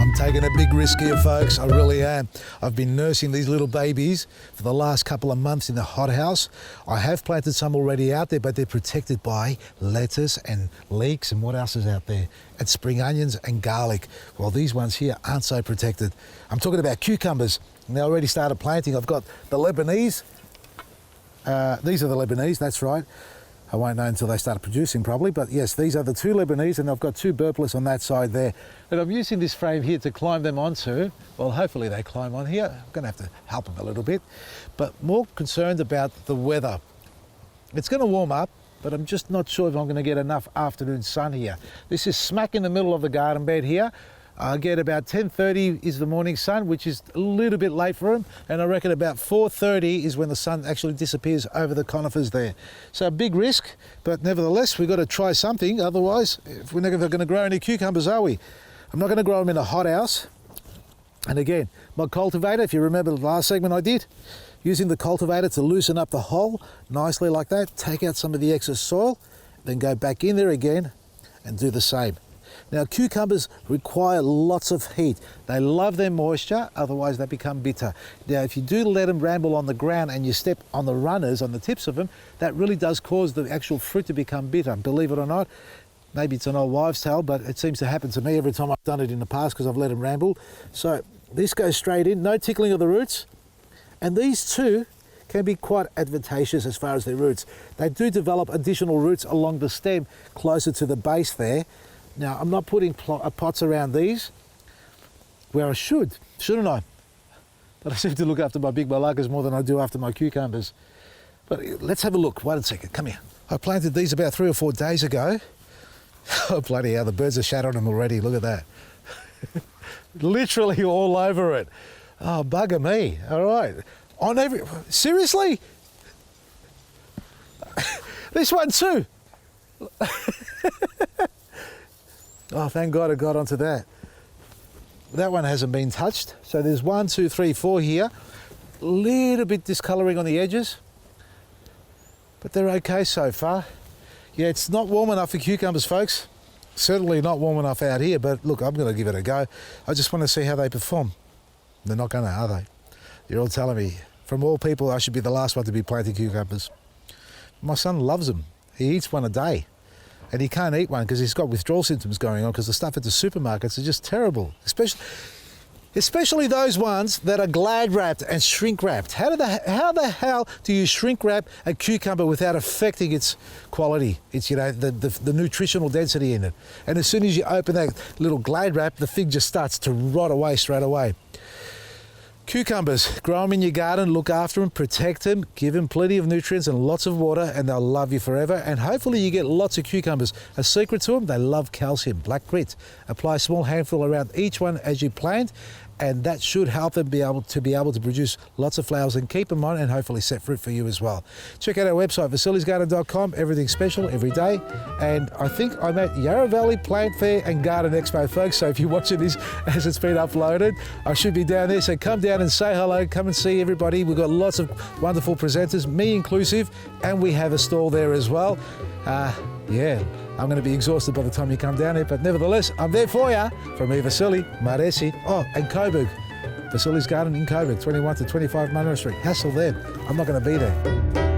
I'm taking a big risk here, folks. I really am. I've been nursing these little babies for the last couple of months in the hothouse. I have planted some already out there, but they're protected by lettuce and leeks and what else is out there? And spring onions and garlic. Well, these ones here aren't so protected. I'm talking about cucumbers. And they already started planting. I've got the Lebanese. These are the Lebanese, that's right. I won't know until they start producing probably, but yes, these are the two Lebanese, and I've got two Burpless on that side there. And I'm using this frame here to climb them onto. Well, hopefully they climb on here. I'm gonna have to help them a little bit, but more concerned about the weather. It's gonna warm up, but I'm just not sure if I'm gonna get enough afternoon sun here. This is smack in the middle of the garden bed here. I get about 10:30 is the morning sun, which is a little bit late for them, and I reckon about 4:30 is when the sun actually disappears over the conifers there. So a big risk, but nevertheless, we've got to try something, otherwise we're never going to grow any cucumbers, are we? I'm not going to grow them in a hothouse. And again, my cultivator, if you remember the last segment I did, using the cultivator to loosen up the hole nicely like that, take out some of the excess soil, then go back in there again and do the same. Now, cucumbers require lots of heat. They love their moisture, otherwise they become bitter. Now, if you do let them ramble on the ground and you step on the runners, on the tips of them, that really does cause the actual fruit to become bitter. Believe it or not, maybe it's an old wives' tale, but it seems to happen to me every time I've done it in the past because I've let them ramble. So this goes straight in, no tickling of the roots. And these two can be quite advantageous as far as their roots. They do develop additional roots along the stem closer to the base there. Now, I'm not putting pots around these where I should, shouldn't I? But I seem to look after my big malakas more than I do after my cucumbers. But let's have a look. Wait a second, come here. I planted these about 3 or 4 days ago. Oh, bloody hell, the birds are shat on them already. Look at that. Literally all over it. Oh, bugger me. All right. Seriously? This one too. Oh, thank God I got onto that. That one hasn't been touched. So there's 1, 2, 3, 4 here. A little bit discolouring on the edges, but they're okay so far. Yeah, it's not warm enough for cucumbers, folks. Certainly not warm enough out here, but look, I'm going to give it a go. I just want to see how they perform. They're not going to, are they? You're all telling me, from all people, I should be the last one to be planting cucumbers. My son loves them. He eats one a day. And he can't eat one because he's got withdrawal symptoms going on because the stuff at the supermarkets is just terrible. Especially those ones that are Glad wrapped and shrink wrapped. How the hell do you shrink wrap a cucumber without affecting its quality? It's, you know, the nutritional density in it. And as soon as you open that little Glad wrap, the thing just starts to rot away straight away. Cucumbers, grow them in your garden, look after them, protect them, give them plenty of nutrients and lots of water, and they'll love you forever. And hopefully you get lots of cucumbers. A secret to them, they love calcium, black grit. Apply a small handful around each one as you plant, and that should help them be able to produce lots of flowers and keep them on and hopefully set fruit for you as well. Check out our website, vasilisgarden.com, everything special every day. And I think I'm at Yarra Valley Plant Fair and Garden Expo, folks, so if you're watching this as it's been uploaded, I should be down there, so come down and say hello, come and see everybody. We've got lots of wonderful presenters, me inclusive, and we have a stall there as well. Yeah, I'm going to be exhausted by the time you come down here, but nevertheless, I'm there for you. From me, Vasili, Maresi, and Coburg. Vasilis Garden in Coburg, 21 to 25 Munro Street. Hassle them. I'm not going to be there.